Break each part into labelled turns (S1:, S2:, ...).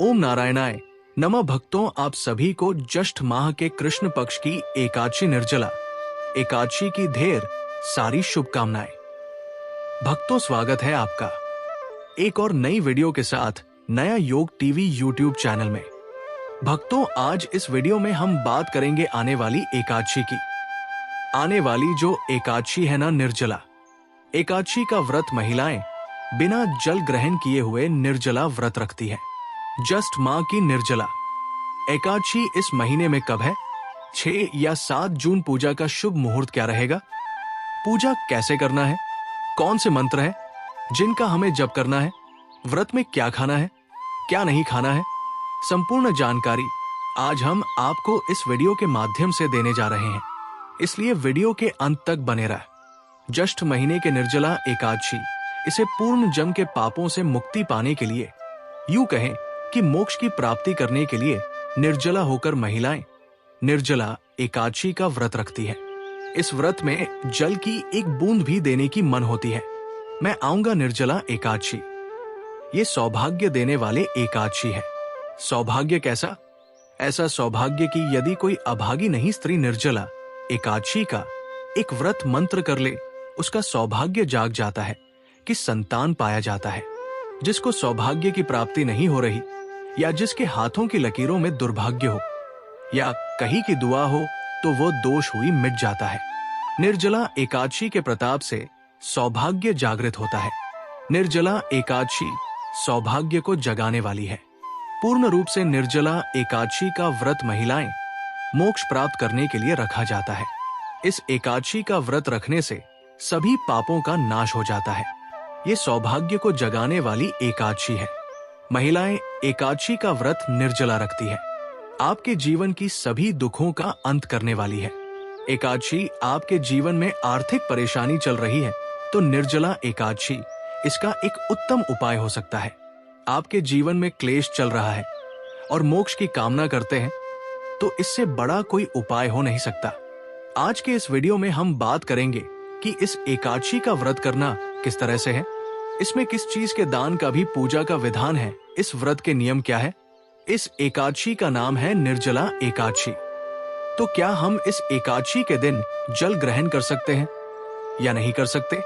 S1: ओम नारायणाय नमः। भक्तों, आप सभी को ज्येष्ठ माह के कृष्ण पक्ष की एकादशी निर्जला एकादशी की ढेर सारी शुभकामनाएं। भक्तों, स्वागत है आपका एक और नई वीडियो के साथ नया योग टीवी यूट्यूब चैनल में। भक्तों, आज इस वीडियो में हम बात करेंगे आने वाली एकादशी की। आने वाली जो एकादशी है ना, निर्जला एकादशी का व्रत महिलाएं बिना जल ग्रहण किए हुए निर्जला व्रत रखती है। ज्येष्ठ माह की निर्जला एकादशी इस महीने में कब है? 6 या 7 जून। पूजा का शुभ मुहूर्त क्या रहेगा? पूजा कैसे करना है? कौन से मंत्र हैं जिनका हमें जप करना है? व्रत में क्या खाना है, क्या नहीं खाना है? संपूर्ण जानकारी आज हम आपको इस वीडियो के माध्यम से देने जा रहे हैं, इसलिए वीडियो के अंत तक बने रह। ज्येष्ठ महीने के निर्जला एकादशी, इसे पूर्ण जन्म के पापों से मुक्ति पाने के लिए, यूं कहें कि मोक्ष की प्राप्ति करने के लिए निर्जला होकर महिलाएं निर्जला एकादशी का व्रत रखती है। इस व्रत में जल की एक बूंद भी देने की मन होती है। मैं आऊंगा निर्जला एकादशी। ये सौभाग्य देने वाले एकादशी है। सौभाग्य कैसा? ऐसा सौभाग्य कि यदि कोई अभागी नहीं स्त्री निर्जला एकादशी का एक व्रत मंत्र कर ले, उसका सौभाग्य जाग जाता है कि संतान पाया जाता है। जिसको सौभाग्य की प्राप्ति नहीं हो रही, या जिसके हाथों की लकीरों में दुर्भाग्य हो, या कहीं की दुआ हो, तो वो दोष हुई मिट जाता है। निर्जला एकादशी के प्रताप से सौभाग्य जागृत होता है। निर्जला एकादशी सौभाग्य को जगाने वाली है। पूर्ण रूप से निर्जला एकादशी का व्रत महिलाएं मोक्ष प्राप्त करने के लिए रखा जाता है। इस एकादशी का व्रत रखने से सभी पापों का नाश हो जाता है। ये सौभाग्य को जगाने वाली एकादशी है। महिलाएं एकादशी का व्रत निर्जला रखती है। आपके जीवन की सभी दुखों का अंत करने वाली है। एकादशी आपके जीवन में आर्थिक परेशानी चल रही है तो निर्जला एकादशी इसका एक उत्तम उपाय हो सकता है। आपके जीवन में क्लेश चल रहा है और मोक्ष की कामना करते हैं तो इससे बड़ा कोई उपाय हो नहीं सकता। आज के इस वीडियो में हम बात करेंगे कि इस एकादशी का व्रत करना किस तरह से है, इसमें किस चीज के दान का भी पूजा का विधान है, इस व्रत के नियम क्या है। इस एकादशी का नाम है निर्जला एकादशी। तो क्या हम इस एकादशी के दिन जल ग्रहण कर सकते हैं या नहीं कर सकते?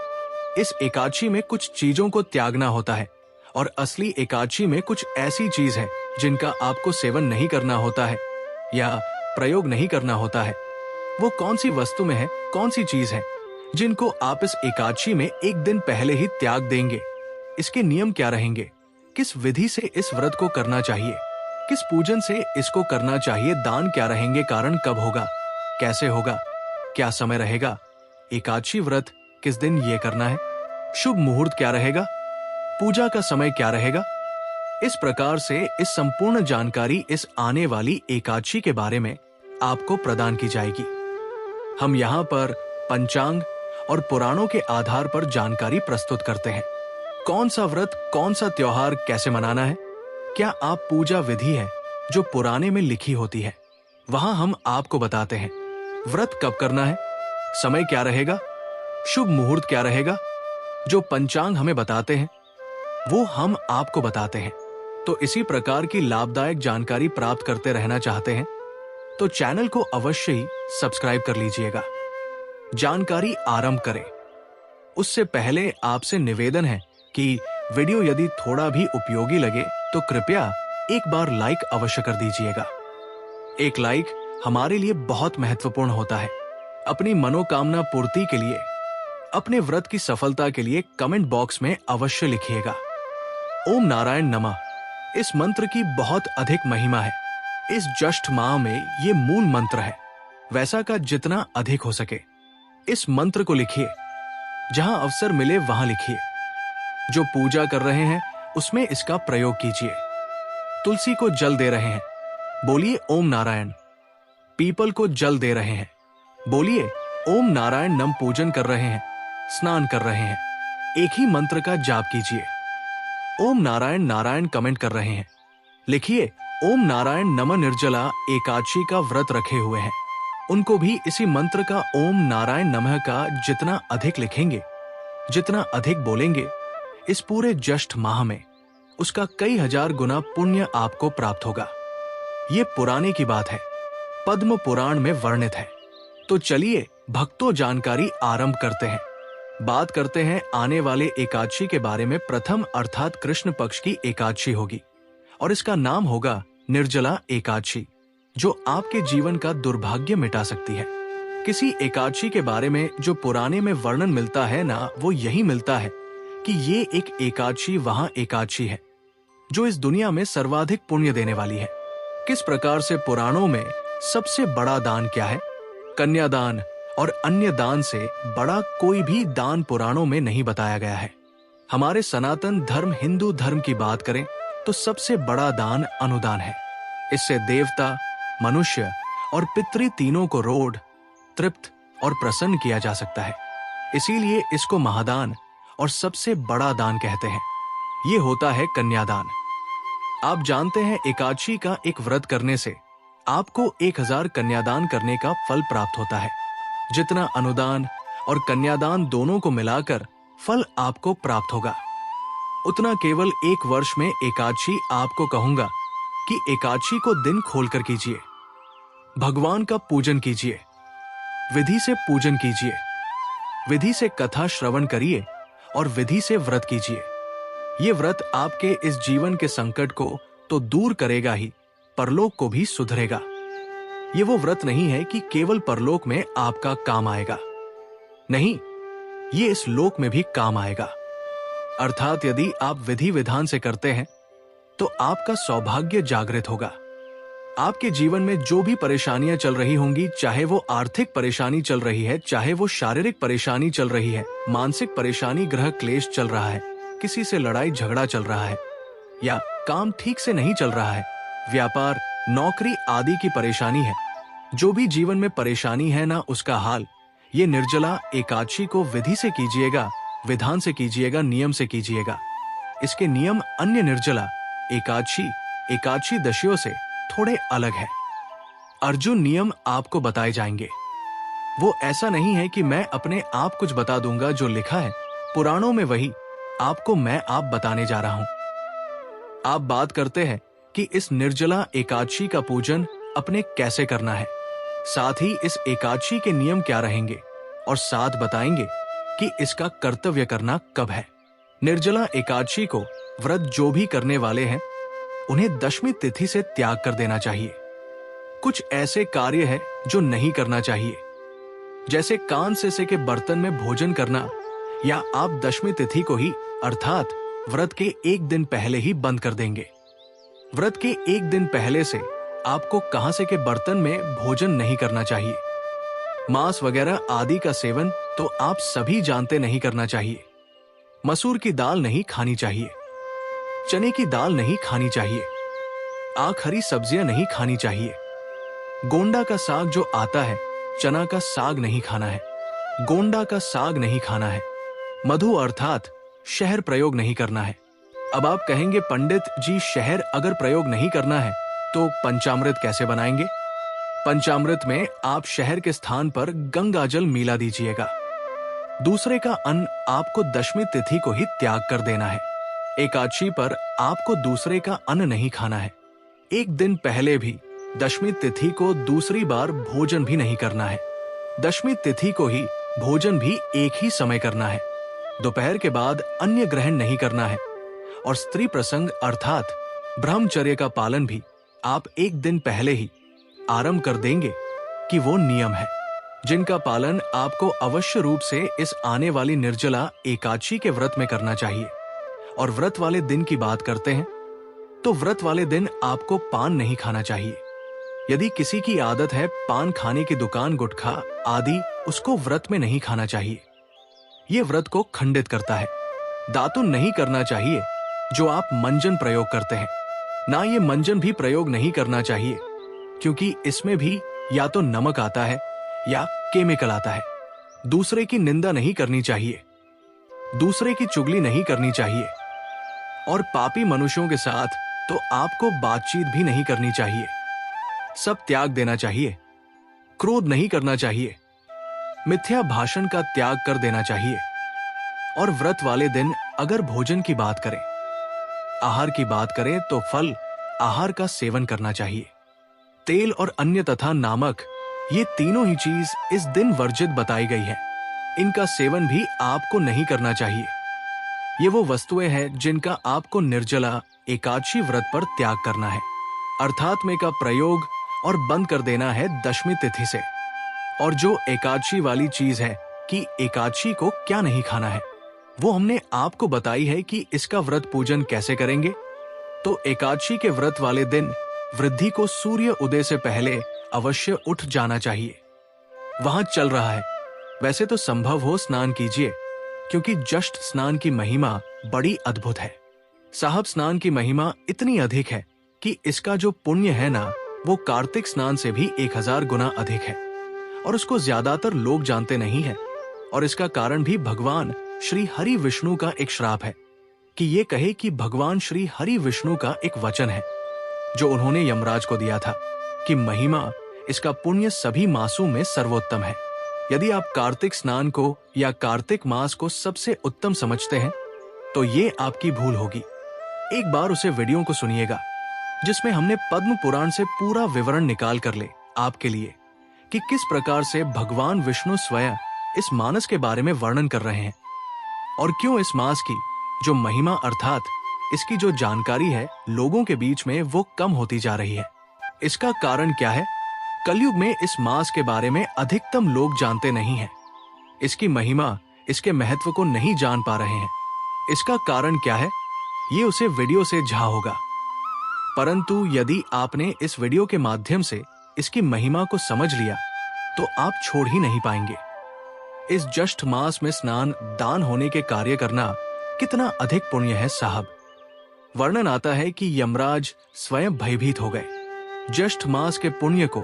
S1: इस एकादशी में कुछ चीजों को त्यागना होता है और असली एकादशी में कुछ ऐसी चीज है जिनका आपको सेवन नहीं करना होता है या प्रयोग नहीं करना होता है। वो कौन सी वस्तु में है, कौन सी चीज है जिनको आप इस एकादशी में एक दिन पहले ही त्याग देंगे? इसके नियम क्या रहेंगे? किस विधि से इस व्रत को करना चाहिए? किस पूजन से इसको करना चाहिए? दान क्या रहेंगे? कारण कब होगा? कैसे होगा? क्या समय रहेगा? एकादशी व्रत किस दिन ये करना है? शुभ मुहूर्त क्या रहेगा? पूजा का समय क्या रहेगा? इस प्रकार से इस संपूर्ण जानकारी इस आने वाली एकादशी के बारे में आपको प्रदान की जाएगी। हम यहाँ पर पंचांग और पुराणों के आधार पर जानकारी प्रस्तुत करते हैं। कौन सा व्रत, कौन सा त्योहार कैसे मनाना है, क्या आप पूजा विधि है जो पुराने में लिखी होती है, वहां हम आपको बताते हैं। व्रत कब करना है, समय क्या रहेगा, शुभ मुहूर्त क्या रहेगा, जो पंचांग हमें बताते हैं वो हम आपको बताते हैं। तो इसी प्रकार की लाभदायक जानकारी प्राप्त करते रहना चाहते हैं तो चैनल को अवश्य ही सब्सक्राइब कर लीजिएगा। जानकारी आरंभ करें उससे पहले आपसे निवेदन है कि वीडियो यदि थोड़ा भी उपयोगी लगे तो कृपया एक बार लाइक अवश्य कर दीजिएगा। एक लाइक हमारे लिए बहुत महत्वपूर्ण होता है। अपनी मनोकामना पूर्ति के लिए, अपने व्रत की सफलता के लिए कमेंट बॉक्स में अवश्य लिखिएगा। ओम नारायण नमः। इस मंत्र की बहुत अधिक महिमा है। इस ज्येष्ठ माह में ये मूल मंत्र है। वैसा का जितना अधिक हो सके इस मंत्र को लिखिए। जहां अवसर मिले वहां लिखिए। जो पूजा कर रहे हैं उसमें इसका प्रयोग कीजिए। तुलसी को जल दे रहे हैं, बोलिए ओम नारायण। पीपल को जल दे रहे हैं, बोलिए ओम नारायण नम। पूजन कर रहे हैं, स्नान कर रहे हैं, एक ही मंत्र का जाप कीजिए। ओम नारायण नारायण कमेंट कर रहे हैं, लिखिए ओम नारायण नमः। निर्जला एकादशी का व्रत रखे हुए हैं उनको भी इसी मंत्र का ओम नारायण नमः का जितना अधिक लिखेंगे, जितना अधिक बोलेंगे, इस पूरे ज्येष्ठ माह में उसका कई हजार गुना पुण्य आपको प्राप्त होगा। ये पुराने की बात है, पद्म पुराण में वर्णित है। तो चलिए भक्तों जानकारी आरंभ करते हैं। बात करते हैं आने वाले एकादशी के बारे में। प्रथम अर्थात कृष्ण पक्ष की एकादशी होगी और इसका नाम होगा निर्जला एकादशी, जो आपके जीवन का दुर्भाग्य मिटा सकती है। किसी एकादशी के बारे में जो पुराने में वर्णन मिलता है ना, वो यही मिलता है कि ये एक एकादशी वहां एकादशी है जो इस दुनिया में सर्वाधिक पुण्य देने वाली है। किस प्रकार से पुराणों में सबसे बड़ा दान क्या है? कन्यादान और अन्य दान से बड़ा कोई भी दान पुराणों में नहीं बताया गया है। हमारे सनातन धर्म हिंदू धर्म की बात करें तो सबसे बड़ा दान अनुदान है। इससे देवता, मनुष्य और पितृ तीनों को रोड, तृप्त और प्रसन्न किया जा सकता है। इसीलिए इसको महादान और सबसे बड़ा दान कहते हैं। ये होता है कन्यादान। आप जानते हैं एकादशी का एक व्रत करने से आपको 1000 कन्यादान करने का फल प्राप्त होता है। जितना अनुदान और कन्यादान दोनों को मिलाकर फल आपको प्राप्त होगा, उतना केवल 1 वर्ष में एकादशी आपको कहूंगा कि एकादशी को दिन खोलकर कीजिए, भगवान का पूजन कीजिए, विधि से पूजन कीजिए, विधि से कथा श्रवण करिए और विधि से व्रत कीजिए। ये व्रत आपके इस जीवन के संकट को तो दूर करेगा ही, परलोक को भी सुधरेगा। ये वो व्रत नहीं है कि केवल परलोक में आपका काम आएगा, नहीं, ये इस लोक में भी काम आएगा। अर्थात यदि आप विधि विधान से करते हैं तो आपका सौभाग्य जागृत होगा। आपके जीवन में जो भी परेशानियां चल रही होंगी, चाहे वो आर्थिक परेशानी चल रही है, चाहे वो शारीरिक परेशानी चल रही है, मानसिक परेशानी, ग्रह क्लेश चल रहा है, किसी से लड़ाई झगड़ा चल रहा है, या काम ठीक से नहीं चल रहा है, व्यापार, नौकरी आदि की परेशानी है, जो भी जीवन में परेशानी है ना, उसका हाल ये निर्जला एकादशी को विधि से कीजिएगा, विधान से कीजिएगा, नियम से कीजिएगा। इसके नियम अन्य निर्जला एकादशी दशियों से थोड़े अलग है। अर्जुन नियम आपको बताए जाएंगे। वो ऐसा नहीं है कि मैं अपने आप कुछ बता दूंगा, जो लिखा है पुराणों में वही आपको मैं आप बताने जा रहा हूं। आप बात करते हैं कि इस निर्जला एकादशी का पूजन अपने कैसे करना है, साथ ही इस एकादशी के नियम क्या रहेंगे और साथ बताएंगे कि इसका कर्तव्य करना कब है। निर्जला एकादशी को व्रत जो भी करने वाले हैं उन्हें दशमी तिथि से त्याग कर देना चाहिए। कुछ ऐसे कार्य हैं जो नहीं करना चाहिए, जैसे कान से के बर्तन में भोजन करना, या आप दशमी तिथि को ही अर्थात व्रत के 1 दिन पहले ही बंद कर देंगे। व्रत के 1 दिन पहले से आपको कहां से के बर्तन में भोजन नहीं करना चाहिए। मांस वगैरह आदि का सेवन तो आप सभी जानते नहीं करना चाहिए। मसूर की दाल नहीं खानी चाहिए, चने की दाल नहीं खानी चाहिए, आख हरी सब्जियां नहीं खानी चाहिए। गोंडा का साग जो आता है, चना का साग नहीं खाना है, गोंडा का साग नहीं खाना है। मधु अर्थात शहर प्रयोग नहीं करना है। अब आप कहेंगे पंडित जी, शहर अगर प्रयोग नहीं करना है तो पंचामृत कैसे बनाएंगे? पंचामृत में आप शहर के स्थान पर गंगा जल मिला दीजिएगा। दूसरे का अन्न आपको दशमी तिथि को ही त्याग कर देना है। एकादशी पर आपको दूसरे का अन्न नहीं खाना है। 1 दिन पहले भी दशमी तिथि को दूसरी बार भोजन भी नहीं करना है। दशमी तिथि को ही भोजन भी एक ही समय करना है। दोपहर के बाद अन्य ग्रहण नहीं करना है। और स्त्री प्रसंग अर्थात ब्रह्मचर्य का पालन भी आप 1 दिन पहले ही आरंभ कर देंगे कि वो नियम है जिनका पालन आपको अवश्य रूप से इस आने वाली निर्जला एकादशी के व्रत में करना चाहिए। और व्रत वाले दिन की बात करते हैं तो व्रत वाले दिन आपको पान नहीं खाना चाहिए। यदि किसी की आदत है पान खाने की दुकान, गुटखा आदि, उसको व्रत में नहीं खाना चाहिए। ये व्रत को खंडित करता है। दातुन नहीं करना चाहिए जो आप मंजन प्रयोग करते हैं। ना ये मंजन भी प्रयोग नहीं करना चाहिए, क्योंकि इसमें भी या तो नमक आता है या केमिकल आता है। दूसरे की निंदा नहीं करनी चाहिए, दूसरे की चुगली नहीं करनी चाहिए, और पापी मनुष्यों के साथ तो आपको बातचीत भी नहीं करनी चाहिए। सब त्याग देना चाहिए। क्रोध नहीं करना चाहिए, मिथ्या भाषण का त्याग कर देना चाहिए। और व्रत वाले दिन अगर भोजन की बात करें आहार की बात करें तो फल आहार का सेवन करना चाहिए। तेल और अन्य तथा नमक, ये तीनों ही चीज इस दिन वर्जित बताई गई है। इनका सेवन भी आपको नहीं करना चाहिए। ये वो वस्तुएं हैं जिनका आपको निर्जला एकादशी व्रत पर त्याग करना है, अर्थात में का प्रयोग और बंद कर देना है दशमी तिथि से। और जो एकादशी वाली चीज है कि एकादशी को क्या नहीं खाना है, वो हमने आपको बताई है कि इसका व्रत पूजन कैसे करेंगे। तो एकादशी के व्रत वाले दिन वृद्धि को सूर्य उदय से पहले अवश्य उठ जाना चाहिए। वहां चल रहा है, वैसे तो संभव हो स्नान कीजिए, क्योंकि जस्ट स्नान की महिमा बड़ी अद्भुत है। साहब स्नान की महिमा इतनी अधिक है कि इसका जो पुण्य है ना, वो कार्तिक स्नान से भी 1000 गुना अधिक है, और उसको ज्यादातर लोग जानते नहीं है। और इसका कारण भी भगवान श्री हरि विष्णु का एक श्राप है कि ये कहे कि भगवान श्री हरि विष्णु का एक वचन है जो उन्होंने यमराज को दिया था कि महिमा, इसका पुण्य सभी मासों में सर्वोत्तम है। यदि आप कार्तिक स्नान को या कार्तिक मास को सबसे उत्तम समझते हैं तो ये आपकी भूल होगी। एक बार उसे वीडियो को सुनिएगा जिसमें हमने पद्म पुराण से पूरा विवरण निकाल कर ले आपके लिए कि किस प्रकार से भगवान विष्णु स्वयं इस मानस के बारे में वर्णन कर रहे हैं और क्यों इस मास की जो महिमा अर्थात इसकी जो जानकारी है लोगों के बीच में वो कम होती जा रही है। इसका कारण क्या है? कलयुग में इस मास के बारे में अधिकतम लोग जानते नहीं हैं। इसकी महिमा, इसके महत्व को नहीं जान पा रहे हैं। इसका कारण क्या है? ये उसे वीडियो से झा होगा। परंतु यदि आपने इस वीडियो के माध्यम से इसकी महिमा को समझ लिया तो आप छोड़ ही नहीं पाएंगे। इस ज्येष्ठ मास में स्नान दान होने के कार्य करना कितना अधिक पुण्य है साहब। वर्णन आता है कि यमराज स्वयं भयभीत हो गए ज्येष्ठ मास के पुण्य को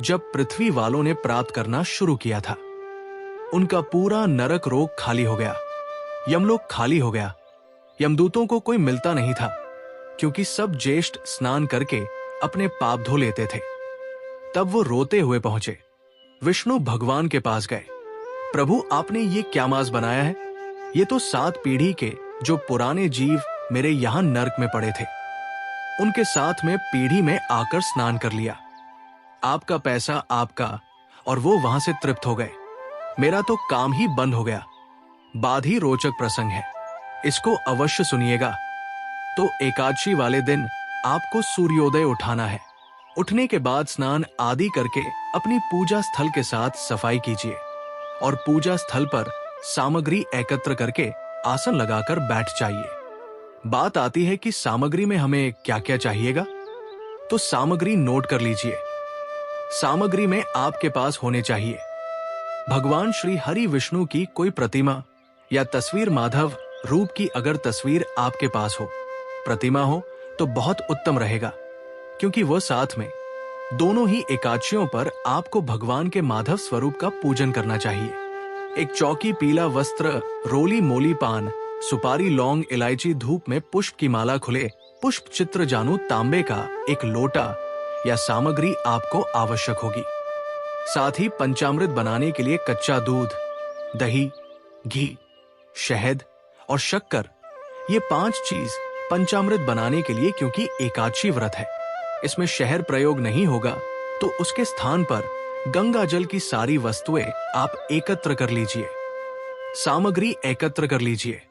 S1: जब पृथ्वी वालों ने प्राप्त करना शुरू किया था। उनका पूरा नरक रोग खाली हो गया, यमलोक खाली हो गया। यमदूतों को कोई मिलता नहीं था क्योंकि सब ज्येष्ठ स्नान करके अपने पाप धो लेते थे। तब वो रोते हुए पहुंचे, विष्णु भगवान के पास गए। प्रभु, आपने ये क्या मास बनाया है? ये तो 7 पीढ़ी के जो पुराने जीव मेरे यहां नरक में पड़े थे, उनके साथ में पीढ़ी में आकर स्नान कर लिया। आपका पैसा आपका, और वो वहां से तृप्त हो गए। मेरा तो काम ही बंद हो गया। बाद ही रोचक प्रसंग है, इसको अवश्य सुनिएगा। तो एकादशी वाले दिन आपको सूर्योदय उठाना है। उठने के बाद स्नान आदि करके अपनी पूजा स्थल के साथ सफाई कीजिए और पूजा स्थल पर सामग्री एकत्र करके आसन लगाकर बैठ जाइए। बात आती है कि सामग्री में हमें क्या क्या चाहिएगा, तो सामग्री नोट कर लीजिए। सामग्री में आपके पास होने चाहिए भगवान श्री हरि विष्णु की कोई प्रतिमा या तस्वीर, माधव रूप की अगर तस्वीर आपके पास हो, प्रतिमा हो तो बहुत उत्तम रहेगा, क्योंकि वो साथ में दोनों ही एकादशियों पर आपको भगवान के माधव स्वरूप का पूजन करना चाहिए। एक चौकी, पीला वस्त्र, रोली मोली पान, सुपारी, लौंग, इलायची, धूप में पुष्प की माला खुले, पुष्प चित्र जानू तांबे का एक लोटा या सामग्री आपको आवश्यक होगी। साथ ही पंचामृत बनाने के लिए कच्चा दूध, दही, घी, शहद और शक्कर, ये 5 चीज पंचामृत बनाने के लिए, क्योंकि एकादशी व्रत है, इसमें शहद प्रयोग नहीं होगा, तो उसके स्थान पर गंगा जल की सारी वस्तुएं आप एकत्र कर लीजिए। सामग्री एकत्र कर लीजिए।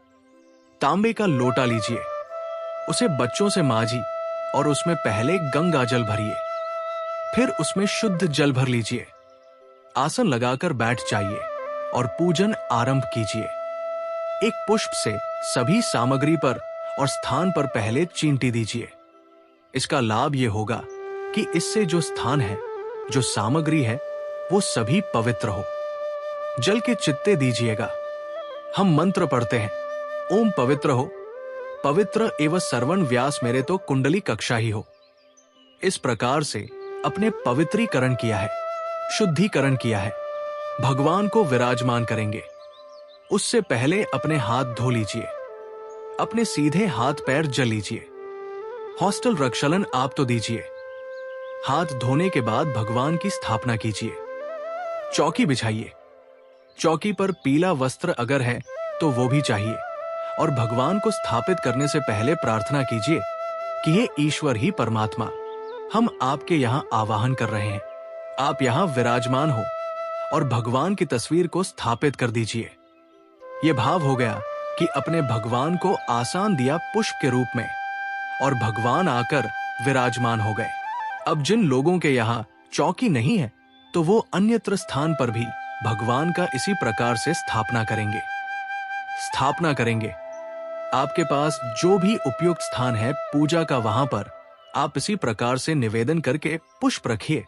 S1: तांबे का लोटा लीजिए, उसे बच्चों से मांझी और उसमें पहले गंगा जल भरिए, फिर उसमें शुद्ध जल भर लीजिए। आसन लगाकर बैठ जाइए और पूजन आरंभ कीजिए। एक पुष्प से सभी सामग्री पर और स्थान पर पहले चींटी दीजिए। इसका लाभ यह होगा कि इससे जो स्थान है, जो सामग्री है, वो सभी पवित्र हो। जल के चित्ते दीजिएगा। हम मंत्र पढ़ते हैं, ओम पवित्र हो, पवित्र एवं सर्वण व्यास मेरे तो कुंडली कक्षा ही हो। इस प्रकार से अपने पवित्रीकरण किया है, शुद्धिकरण किया है, भगवान को विराजमान करेंगे। उससे पहले अपने हाथ धो लीजिए, अपने सीधे हाथ पैर जल लीजिए। हॉस्टल रक्षलन आप तो दीजिए। हाथ धोने के बाद भगवान की स्थापना कीजिए। चौकी बिछाइए। चौकी पर पीला वस्त्र अगर है तो वो भी चाहिए, और भगवान को स्थापित करने से पहले प्रार्थना कीजिए कि हे ईश्वर ही परमात्मा, हम आपके यहाँ आवाहन कर रहे हैं, आप यहाँ विराजमान हो और भगवान की तस्वीर को स्थापित कर दीजिए। ये भाव हो गया कि अपने भगवान को आसान दिया पुष्प के रूप में और भगवान आकर विराजमान हो गए। अब जिन लोगों के यहाँ चौकी नहीं है तो वो अन्यत्र स्थान पर भी भगवान का इसी प्रकार से स्थापना करेंगे। आपके पास जो भी उपयुक्त स्थान है पूजा का, वहां पर आप इसी प्रकार से निवेदन करके पुष्प रखिए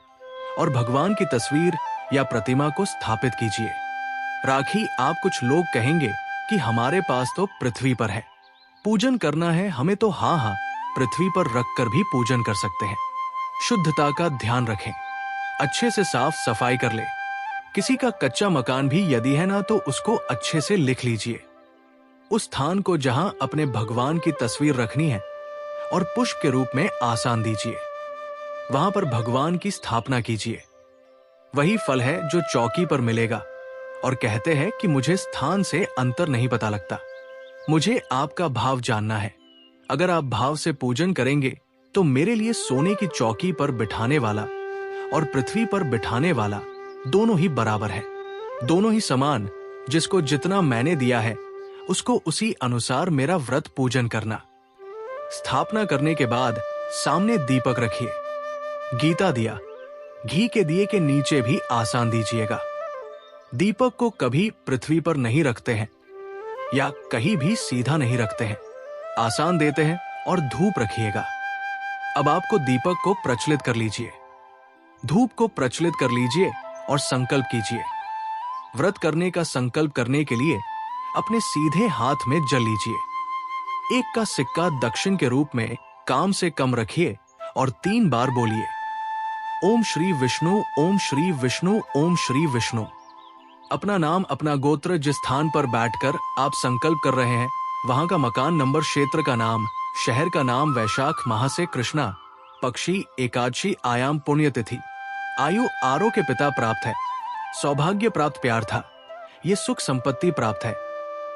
S1: और भगवान की तस्वीर या प्रतिमा को स्थापित कीजिए। राखी, आप कुछ लोग कहेंगे कि हमारे पास तो पृथ्वी पर है, पूजन करना है हमें तो हाँ, पृथ्वी पर रखकर भी पूजन कर सकते हैं। शुद्धता का ध्यान रखें, अच्छे से साफ सफाई कर ले। किसी का कच्चा मकान भी यदि है ना तो उसको अच्छे से लिख लीजिए। उस स्थान को जहां अपने भगवान की तस्वीर रखनी है और पुष्प के रूप में आसान दीजिए, वहां पर भगवान की स्थापना कीजिए। वही फल है जो चौकी पर मिलेगा। और कहते हैं कि मुझे स्थान से अंतर नहीं पता लगता, मुझे आपका भाव जानना है। अगर आप भाव से पूजन करेंगे तो मेरे लिए सोने की चौकी पर बिठाने वाला और पृथ्वी पर बिठाने वाला दोनों ही बराबर है, दोनों ही समान। जिसको जितना मैंने दिया है उसको उसी अनुसार मेरा व्रत पूजन करना। स्थापना करने के बाद सामने दीपक रखिए, गीता दिया घी के दिए के नीचे भी आसान दीजिएगा। दीपक को कभी पृथ्वी पर नहीं रखते हैं या कहीं भी सीधा नहीं रखते हैं, आसान देते हैं और धूप रखिएगा। अब आपको दीपक को प्रज्वलित कर लीजिए, धूप को प्रज्वलित कर लीजिए और संकल्प कीजिए। व्रत करने का संकल्प करने के लिए अपने सीधे हाथ में जल लीजिए। 1 का सिक्का दक्षिण के रूप में काम से कम रखिए और 3 बार बोलिए, ओम श्री विष्णु, ओम श्री विष्णु, ओम श्री विष्णु। अपना नाम, अपना गोत्र, जिस स्थान पर बैठकर आप संकल्प कर रहे हैं वहां का मकान नंबर, क्षेत्र का नाम, शहर का नाम, वैशाख माह से कृष्णा पक्षी, एकादशी, आयाम, पुण्यतिथि, आयु, आरो के पिता प्राप्त है, सौभाग्य प्राप्त, प्यार था, ये सुख संपत्ति प्राप्त है।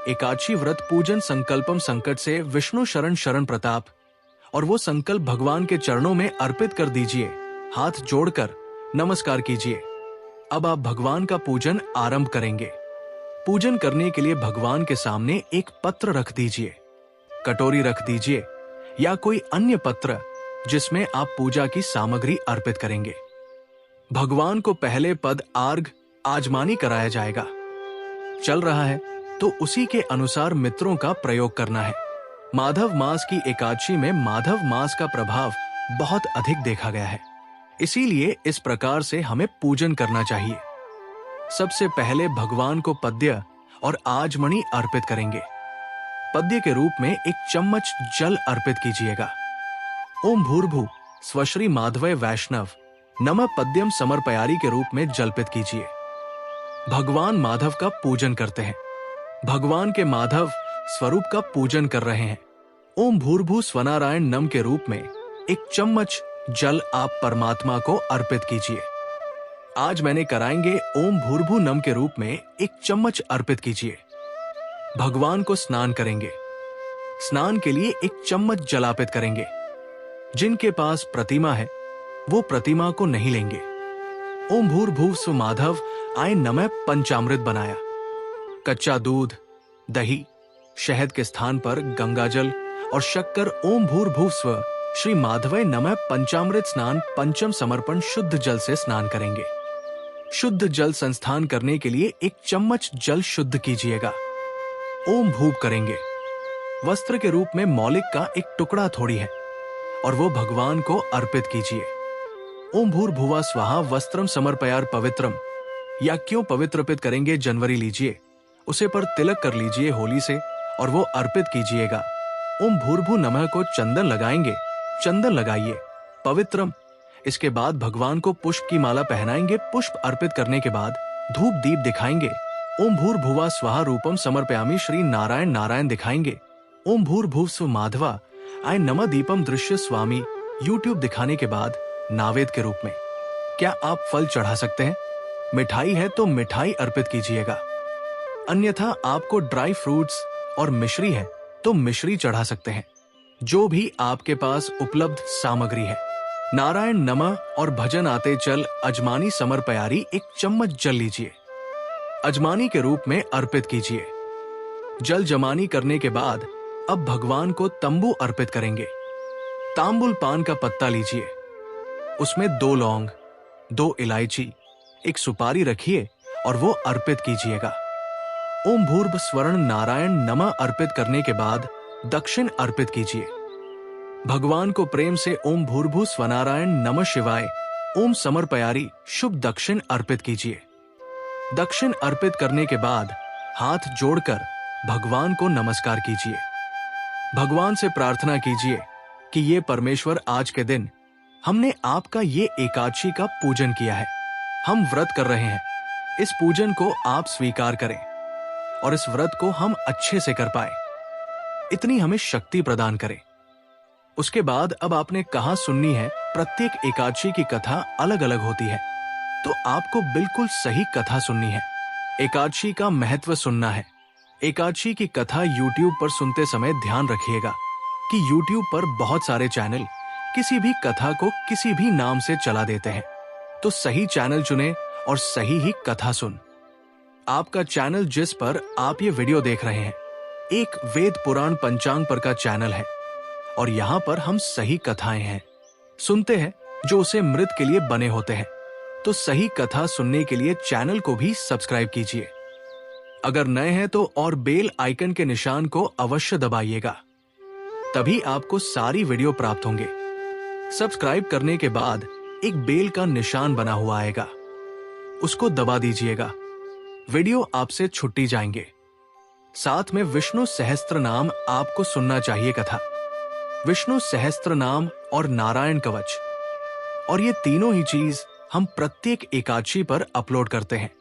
S1: एकादशी व्रत पूजन संकल्पम संकट से विष्णु शरण शरण प्रताप। और वो संकल्प भगवान के चरणों में अर्पित कर दीजिए, हाथ जोड़कर नमस्कार कीजिए। अब आप भगवान का पूजन आरंभ करेंगे। पूजन करने के लिए भगवान के सामने एक पत्र रख दीजिए, कटोरी रख दीजिए या कोई अन्य पत्र जिसमें आप पूजा की सामग्री अर्पित करेंगे। भगवान को पहले पद आर्घ आजमानी कराया जाएगा। चल रहा है तो उसी के अनुसार मित्रों का प्रयोग करना है। माधव मास की एकादशी में माधव मास का प्रभाव बहुत अधिक देखा गया है, इसीलिए इस प्रकार से हमें पूजन करना चाहिए। सबसे पहले भगवान को पद्य और आजमनी अर्पित करेंगे। पद्य के रूप में 1 चम्मच जल अर्पित कीजिएगा। ओम भूर्भुव स्वश्री माधवय वैष्णव नमः पद्यम समर्पयारी के रूप में जल्पित कीजिए। भगवान माधव का पूजन करते हैं, भगवान के माधव स्वरूप का पूजन कर रहे हैं। ओम भूर्भुव स्वनारायण नम के रूप में 1 चम्मच जल आप परमात्मा को अर्पित कीजिए। आज मैंने कराएंगे ओम भूर्भुव नम के रूप में 1 चम्मच अर्पित कीजिए। भगवान को स्नान करेंगे। स्नान के लिए 1 चम्मच जल अर्पित करेंगे। जिनके पास प्रतिमा है वो प्रतिमा को नहीं लेंगे। ओम भूर्भुव स्व माधव आय नमः पंचामृत बनाया। कच्चा दूध, दही, शहद के स्थान पर गंगाजल और शक्कर। ओम भूर्भुव स्व श्री माधवय नमः पंचामृत स्नान, पंचम समर्पण शुद्ध जल से स्नान करेंगे। शुद्ध जल संस्थान करने के लिए 1 चम्मच जल शुद्ध कीजिएगा। ओम भूप करेंगे। वस्त्र के रूप में मौलिक का 1 टुकड़ा थोड़ी है और वो भगवान को अर्पित कीजिए। ओम भूर्भुवा स्वाहा वस्त्रम समर्पयार पवित्रम। या क्यों पवित्र अर्पित करेंगे, जनवरी लीजिए, उसे पर तिलक कर लीजिए होली से और वो अर्पित कीजिएगा। ओम भूर्भुव नमः को चंदन लगाएंगे, चंदन लगाइए, पवित्रम। इसके बाद भगवान को पुष्प की माला पहनाएंगे। पुष्प अर्पित करने के बाद धूप दीप दिखाएंगे। ओम भूर्भुवा स्वाहा रूपम समर्पयामि श्री नारायण नारायण दिखाएंगे। ओम भूर्भुव स्व माधवा आय नमः दीपम दृश्य स्वामी यूट्यूब दिखाने के बाद नावेद के रूप में क्या आप फल चढ़ा सकते हैं? मिठाई है तो मिठाई अर्पित कीजिएगा, अन्यथा आपको ड्राई फ्रूट्स और मिश्री है तो मिश्री चढ़ा सकते हैं। जो भी आपके पास उपलब्ध सामग्री है। नारायण नमः और भजन आते चल अजमानी समर प्यारी 1 चम्मच जल लीजिए। अजमानी के रूप में अर्पित कीजिए। जल जमानी करने के बाद अब भगवान को तंबू अर्पित करेंगे। तांबुल पान का पत्ता लीजिए, उसमें 2 लौंग, 2 इलायची, 1 सुपारी रखिए और वो अर्पित कीजिएगा। ओम भूर्भ स्वर्ण नारायण नमः अर्पित करने के बाद दक्षिण अर्पित कीजिए। भगवान को प्रेम से ओम भूर्भु स्वनारायण नमः शिवाय ओम समर प्यारी शुभ दक्षिण अर्पित कीजिए। दक्षिण अर्पित करने के बाद हाथ जोड़कर भगवान को नमस्कार कीजिए। भगवान से प्रार्थना कीजिए कि ये परमेश्वर, आज के दिन हमने आपका ये एकादशी का पूजन किया है, हम व्रत कर रहे हैं, इस पूजन को आप स्वीकार करें और इस व्रत को हम अच्छे से कर पाए, इतनी हमें शक्ति प्रदान करें। उसके बाद अब आपने कहाँ सुननी है, प्रत्येक एकादशी की कथा अलग अलग होती है, तो आपको बिल्कुल सही कथा सुननी है। एकादशी का महत्व सुनना है। एकादशी की कथा YouTube पर सुनते समय ध्यान रखिएगा कि YouTube पर बहुत सारे चैनल किसी भी कथा को किसी भी नाम से चला देते हैं, तो सही चैनल चुने और सही ही कथा सुन। आपका चैनल जिस पर आप ये वीडियो देख रहे हैं, एक वेद पुराण पंचांग पर का चैनल है और यहाँ पर हम सही कथाएं हैं सुनते हैं जो उसे मृत के लिए बने होते हैं। तो सही कथा सुनने के लिए चैनल को भी सब्सक्राइब कीजिए। अगर नए हैं तो और बेल आइकन के निशान को अवश्य दबाइएगा, तभी आपको सारी वीडियो प्राप्त होंगे। सब्सक्राइब करने के बाद एक बेल का निशान बना हुआ आएगा, उसको दबा दीजिएगा, वीडियो आपसे छुट्टी जाएंगे। साथ में विष्णु सहस्त्र नाम आपको सुनना चाहिए कथा, विष्णु सहस्त्र नाम और नारायण कवच, और ये तीनों ही चीज हम प्रत्येक एकादशी पर अपलोड करते हैं।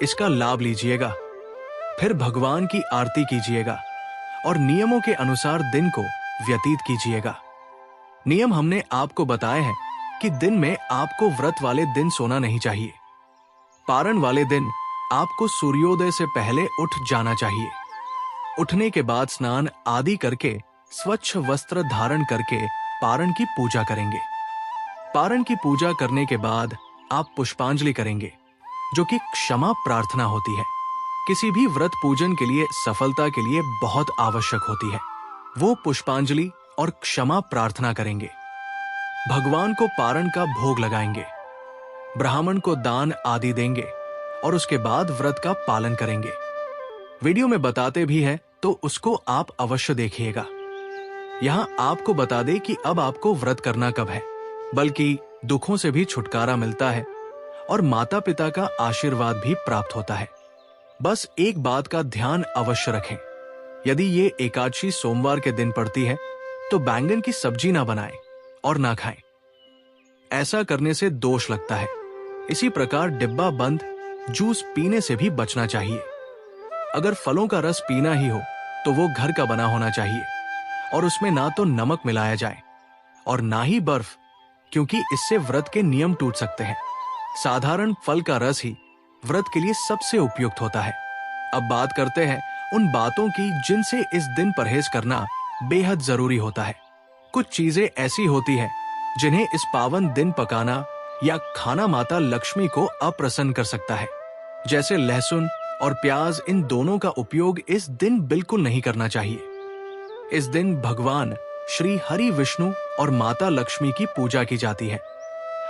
S1: इसका लाभ लीजिएगा, फिर भगवान की आरती कीजिएगा और नियमों के अनुसार दिन को व्यतीत कीजिएगा। नियम हमने आपको बताए हैं कि दिन में आपको व्रत वाले दिन सोना नहीं चाहिए। पारण वाले दिन आपको सूर्योदय से पहले उठ जाना चाहिए। उठने के बाद स्नान आदि करके स्वच्छ वस्त्र धारण करके पारण की पूजा करेंगे। पारण की पूजा करने के बाद आप पुष्पांजलि करेंगे, जो कि क्षमा प्रार्थना होती है। किसी भी व्रत पूजन के लिए सफलता के लिए बहुत आवश्यक होती है। वो पुष्पांजलि और क्षमा प्रार्थना करेंगे। भगवान को पारण का भोग लगाएंगे, ब्राह्मण को दान आदि देंगे और उसके बाद व्रत का पालन करेंगे। वीडियो में बताते भी हैं तो उसको आप अवश्य देखिएगा। यहाँ आपको बता दे कि अब आपको व्रत करना कब है, बल्कि दुखों से भी छुटकारा मिलता है और माता पिता का आशीर्वाद भी प्राप्त होता है। बस एक बात का ध्यान अवश्य रखें, यदि ये एकादशी सोमवार के दिन पड़ती है तो बैंगन की सब्जी ना बनाएं और ना खाएं। ऐसा करने से दोष लगता है। इसी प्रकार डिब्बा बंद जूस पीने से भी बचना चाहिए। अगर फलों का रस पीना ही हो तो वो घर का बना होना चाहिए और उसमें ना तो नमक मिलाया जाए और ना ही बर्फ, क्योंकि इससे व्रत के नियम टूट सकते हैं। साधारण फल का रस ही व्रत के लिए सबसे उपयुक्त होता है। अब बात करते हैं उन बातों की जिनसे इस दिन परहेज करना बेहद जरूरी होता है। कुछ चीजें ऐसी होती हैं जिन्हें इस पावन दिन पकाना या खाना माता लक्ष्मी को अप्रसन्न कर सकता है, जैसे लहसुन और प्याज। इन दोनों का उपयोग इस दिन बिल्कुल नहीं करना चाहिए। इस दिन भगवान श्री हरि विष्णु और माता लक्ष्मी की पूजा की जाती है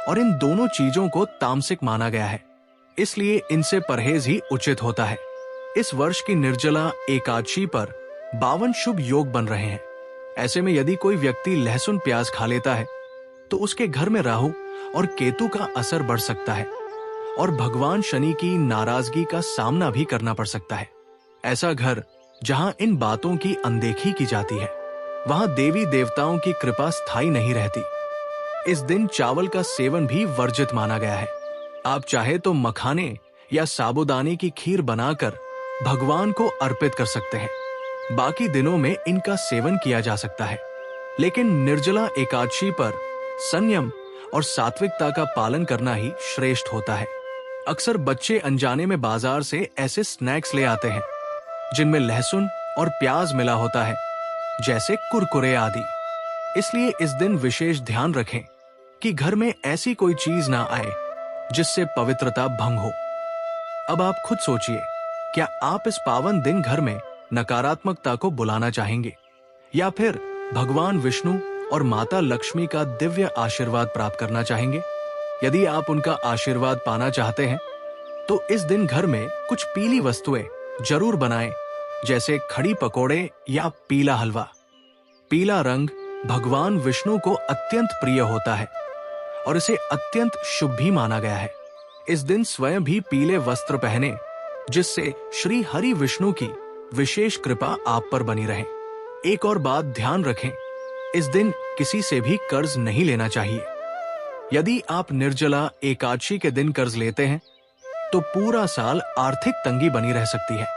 S1: और इन दोनों चीजों को तामसिक माना गया है, इसलिए इनसे परहेज ही उचित होता है। इस वर्ष की निर्जला एकादशी पर 52 शुभ योग बन रहे हैं। ऐसे में यदि कोई व्यक्ति लहसुन प्याज खा लेता है तो उसके घर में राहु और केतु का असर बढ़ सकता है और भगवान शनि की नाराजगी का सामना भी करना पड़ सकता है। ऐसा घर जहां इन बातों की अनदेखी की जाती है, वहां देवी देवताओं की कृपा स्थायी नहीं रहती। इस दिन चावल का सेवन भी वर्जित माना गया है। आप चाहे तो मखाने या साबूदाने की खीर बनाकर भगवान को अर्पित कर सकते हैं। बाकी दिनों में इनका सेवन किया जा सकता है, लेकिन निर्जला एकादशी पर संयम और सात्विकता का पालन करना ही श्रेष्ठ होता है। अक्सर बच्चे अनजाने में बाजार से ऐसे स्नैक्स ले आते हैं जिनमें लहसुन और प्याज मिला होता है, जैसे कुरकुरे आदि। इसलिए इस दिन विशेष ध्यान रखें कि घर में ऐसी कोई चीज ना आए जिससे पवित्रता भंग हो। अब आप खुद सोचिए, क्या आप इस पावन दिन घर में नकारात्मकता को बुलाना चाहेंगे या फिर भगवान विष्णु और माता लक्ष्मी का दिव्य आशीर्वाद प्राप्त करना चाहेंगे? यदि आप उनका आशीर्वाद पाना चाहते हैं तो इस दिन घर में कुछ पीली वस्तुएं जरूर बनाएं, जैसे खड़ी पकोड़े या पीला हलवा। पीला रंग भगवान विष्णु को अत्यंत प्रिय होता है और इसे अत्यंत शुभ भी माना गया है। इस दिन स्वयं भी पीले वस्त्र पहने, जिससे श्री हरि विष्णु की विशेष कृपा आप पर बनी रहे। एक और बात ध्यान रखें, इस दिन किसी से भी कर्ज नहीं लेना चाहिए। यदि आप निर्जला एकादशी के दिन कर्ज लेते हैं तो पूरा साल आर्थिक तंगी बनी रह सकती है।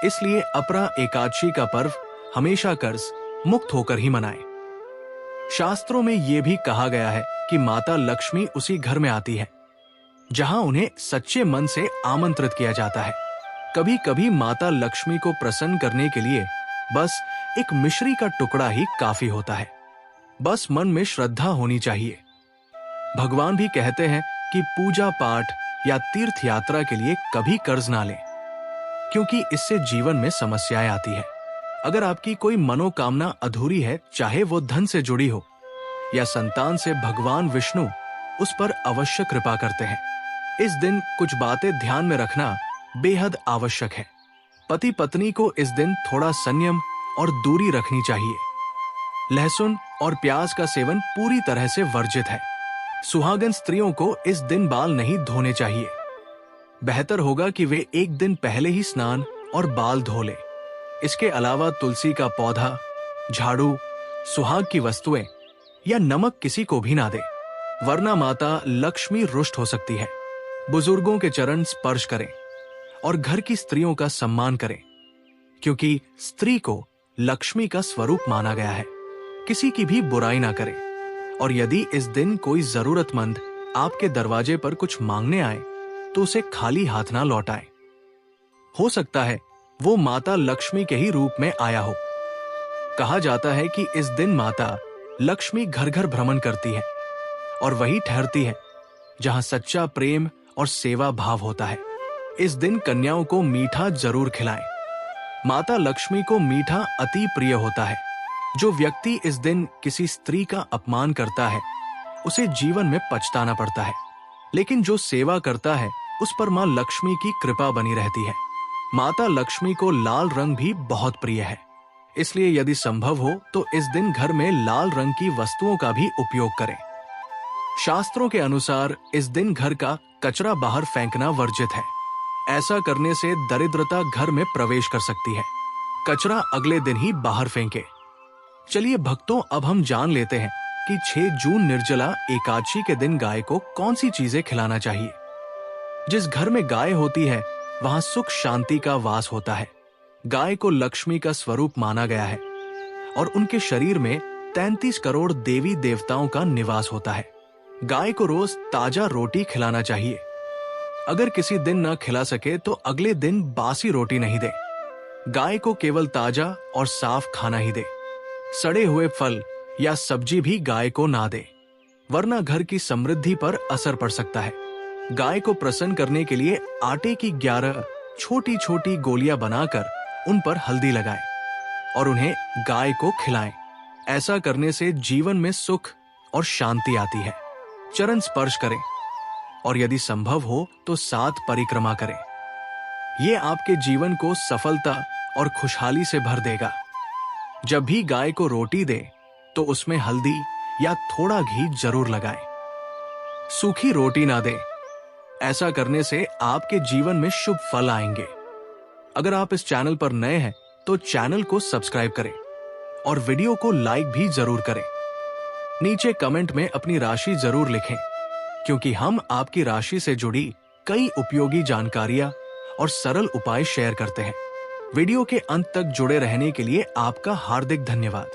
S1: इसलिए अपरा एकादशी का पर्व हमेशा कर्ज मुक्त होकर ही मनाएं। शास्त्रों में यह भी कहा गया है कि माता लक्ष्मी उसी घर में आती है जहां उन्हें सच्चे मन से आमंत्रित किया जाता है। कभी कभी माता लक्ष्मी को प्रसन्न करने के लिए बस एक मिश्री का टुकड़ा ही काफी होता है। बस मन में श्रद्धा होनी चाहिए। भगवान भी कहते हैं कि पूजा पाठ या तीर्थ यात्रा के लिए कभी कर्ज ना लें, क्योंकि इससे जीवन में समस्याएं आती है। अगर आपकी कोई मनोकामना अधूरी है, चाहे वो धन से जुड़ी हो या संतान से, भगवान विष्णु उस पर अवश्य कृपा करते हैं। इस दिन कुछ बातें ध्यान में रखना बेहद आवश्यक है। पति पत्नी को इस दिन थोड़ा संयम और दूरी रखनी चाहिए। लहसुन और प्याज का सेवन पूरी तरह से वर्जित है। सुहागन स्त्रियों को इस दिन बाल नहीं धोने चाहिए। बेहतर होगा कि वे एक दिन पहले ही स्नान और बाल धो लें। इसके अलावा तुलसी का पौधा, झाड़ू, सुहाग की वस्तुएं या नमक किसी को भी ना दे, वरना माता लक्ष्मी रुष्ट हो सकती है। बुजुर्गों के चरण स्पर्श करें और घर की स्त्रियों का सम्मान करें, क्योंकि स्त्री को लक्ष्मी का स्वरूप माना गया है। किसी की भी बुराई ना करें और यदि इस दिन कोई जरूरतमंद आपके दरवाजे पर कुछ मांगने आए तो उसे खाली हाथ ना लौटाएं। हो सकता है वो माता लक्ष्मी के ही रूप में आया हो। कहा जाता है कि इस दिन माता लक्ष्मी घर घर भ्रमण करती है और वही ठहरती है जहां सच्चा प्रेम और सेवा भाव होता है। इस दिन कन्याओं को मीठा जरूर खिलाएं। माता लक्ष्मी को मीठा अति प्रिय होता है। जो व्यक्ति इस दिन किसी स्त्री का अपमान करता है उसे जीवन में पछताना पड़ता है, लेकिन जो सेवा करता है उस पर मां लक्ष्मी की कृपा बनी रहती है। माता लक्ष्मी को लाल रंग भी बहुत प्रिय है, इसलिए यदि संभव हो तो इस दिन घर में लाल रंग की वस्तुओं का भी उपयोग करें। शास्त्रों के अनुसार इस दिन घर का कचरा बाहर फेंकना वर्जित है। ऐसा करने से दरिद्रता घर में प्रवेश कर सकती है। कचरा अगले दिन ही बाहर फेंके। चलिए भक्तों, अब हम जान लेते हैं कि 6 जून निर्जला एकादशी के दिन गाय को कौन सी चीजें खिलाना चाहिए। जिस घर में गाय होती है वहां सुख शांति का वास होता है। गाय को लक्ष्मी का स्वरूप माना गया है और उनके शरीर में 33 करोड़ देवी देवताओं का निवास होता है। गाय को रोज ताजा रोटी खिलाना चाहिए। अगर किसी दिन न खिला सके तो अगले दिन बासी रोटी नहीं दे। गाय को केवल ताजा और साफ खाना ही दे। सड़े हुए फल या सब्जी भी गाय को ना दे, वरना घर की समृद्धि पर असर पड़ सकता है। गाय को प्रसन्न करने के लिए आटे की 11 छोटी छोटी गोलियां बनाकर उन पर हल्दी लगाएं और उन्हें गाय को खिलाएं। ऐसा करने से जीवन में सुख और शांति आती है। चरण स्पर्श करें और यदि संभव हो तो 7 परिक्रमा करें। यह आपके जीवन को सफलता और खुशहाली से भर देगा। जब भी गाय को रोटी दे तो उसमें हल्दी या थोड़ा घी जरूर लगाएं। सूखी रोटी ना दे। ऐसा करने से आपके जीवन में शुभ फल आएंगे। अगर आप इस चैनल पर नए हैं तो चैनल को सब्सक्राइब करें और वीडियो को लाइक भी जरूर करें। नीचे कमेंट में अपनी राशि जरूर लिखें, क्योंकि हम आपकी राशि से जुड़ी कई उपयोगी जानकारियां और सरल उपाय शेयर करते हैं। वीडियो के अंत तक जुड़े रहने के लिए आपका हार्दिक धन्यवाद।